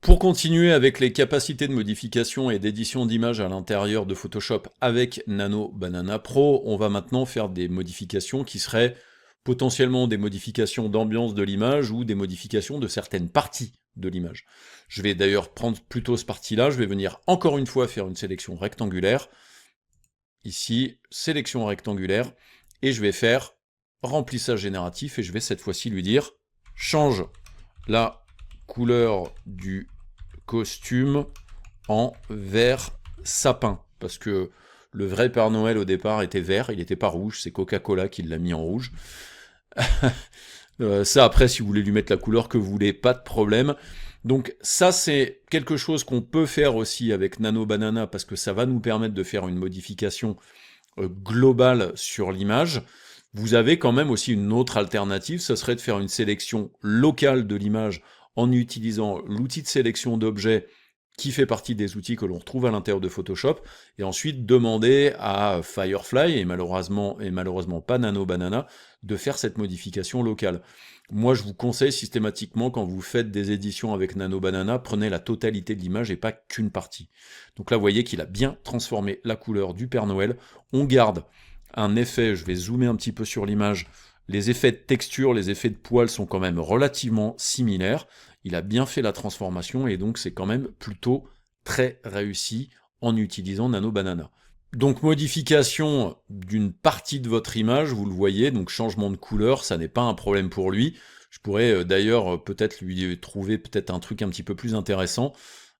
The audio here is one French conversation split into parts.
Pour continuer avec les capacités de modification et d'édition d'images à l'intérieur de Photoshop avec Nano Banana Pro, on va maintenant faire des modifications qui seraient potentiellement des modifications d'ambiance de l'image ou des modifications de certaines parties de l'image. Je vais d'ailleurs prendre plutôt ce parti-là, je vais venir encore une fois faire une sélection rectangulaire. Ici, sélection rectangulaire, et je vais faire remplissage génératif, et je vais cette fois-ci lui dire change la couleur du costume en vert sapin, parce que le vrai Père Noël au départ était vert, il n'était pas rouge, c'est Coca-Cola qui l'a mis en rouge. Ça après, si vous voulez lui mettre la couleur que vous voulez, pas de problème. Donc ça c'est quelque chose qu'on peut faire aussi avec Nano Banana, parce que ça va nous permettre de faire une modification globale sur l'image. Vous avez quand même aussi une autre alternative, ce serait de faire une sélection locale de l'image en utilisant l'outil de sélection d'objets qui fait partie des outils que l'on retrouve à l'intérieur de Photoshop, et ensuite demander à Firefly, et malheureusement pas Nano Banana, de faire cette modification locale. Moi je vous conseille systématiquement, quand vous faites des éditions avec Nano Banana, prenez la totalité de l'image et pas qu'une partie. Donc là vous voyez qu'il a bien transformé la couleur du Père Noël. On garde un effet, je vais zoomer un petit peu sur l'image, les effets de texture, les effets de poils sont quand même relativement similaires. Il a bien fait la transformation et donc c'est quand même plutôt très réussi en utilisant Nano Banana. Donc modification d'une partie de votre image, vous le voyez, donc changement de couleur, ça n'est pas un problème pour lui. Je pourrais d'ailleurs peut-être lui trouver peut-être un truc un petit peu plus intéressant,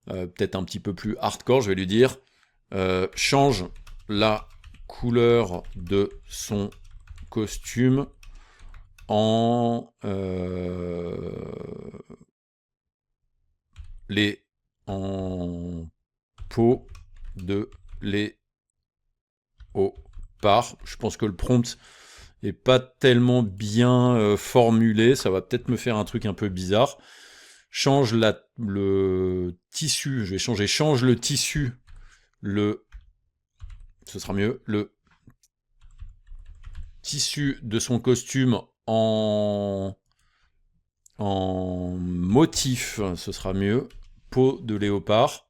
peut-être un petit peu plus hardcore, je vais lui dire change la couleur de son costume en en peau de léopard. Je pense que le prompt est pas tellement bien formulé, ça va peut-être me faire un truc un peu bizarre. Change le tissu, je vais changer, change le tissu, ce sera mieux, le tissu de son costume en motif, ce sera mieux, peau de léopard.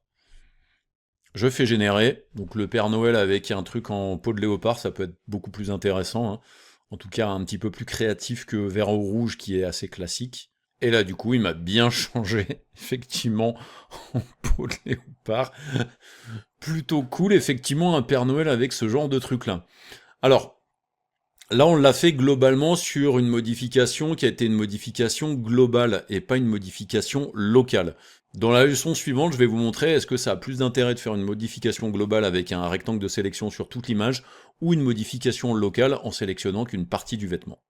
Je fais générer, donc le Père Noël avec un truc en peau de léopard, ça peut être beaucoup plus intéressant, hein. En tout cas un petit peu plus créatif que vert ou rouge qui est assez classique. Et là du coup il m'a bien changé, effectivement, en peau de léopard. Plutôt cool, effectivement, un Père Noël avec ce genre de truc-là. Alors, là, on l'a fait globalement sur une modification qui a été une modification globale et pas une modification locale. Dans la leçon suivante, je vais vous montrer est-ce que ça a plus d'intérêt de faire une modification globale avec un rectangle de sélection sur toute l'image ou une modification locale en sélectionnant qu'une partie du vêtement.